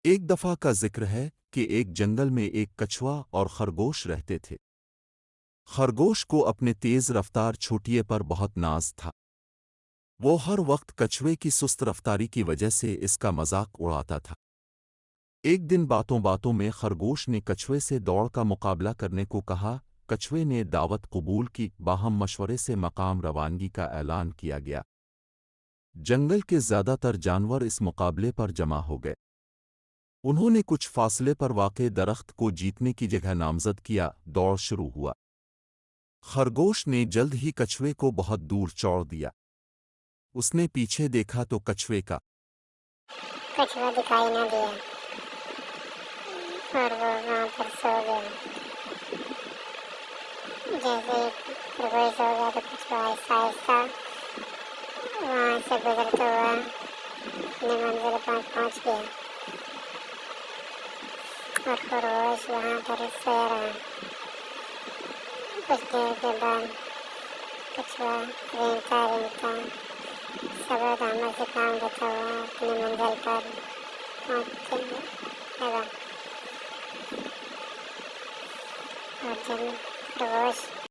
ایک دفعہ کا ذکر ہے کہ ایک جنگل میں ایک کچھوا اور خرگوش رہتے تھے۔ خرگوش کو اپنے تیز رفتار چھوٹیے پر بہت ناز تھا۔ وہ ہر وقت کچھوے کی سست رفتاری کی وجہ سے اس کا مذاق اڑاتا تھا۔ ایک دن باتوں باتوں میں خرگوش نے کچھوے سے دوڑ کا مقابلہ کرنے کو کہا۔ کچھوے نے دعوت قبول کی۔ باہم مشورے سے مقام روانگی کا اعلان کیا گیا۔ جنگل کے زیادہ تر جانور اس مقابلے پر جمع ہو گئے۔ انہوں نے کچھ فاصلے پر واقع درخت کو جیتنے کی جگہ نامزد کیا۔ دوڑ شروع ہوا۔ خرگوش نے جلد ہی کچھوے کو بہت دور چھوڑ دیا۔ اس نے پیچھے دیکھا تو کچھوے کا کچھوا دکھائی نہ دیا اور وہ وہاں پر سو گیا۔ جیسے ہی خرگوش سو گیا تو کچھوا آہستہ آہستہ وہاں سے گزرتا ہوا اپنی منزل پر پہنچ گیا اور خرگوش وہاں پر سویا رہا۔ کچھ دیر کے بعد کچھوا رینگتا رینگتا صبر حمل سے کام لیتا ہوا اپنی منزل پر پہنچنے لگا۔ اور جب خرگوش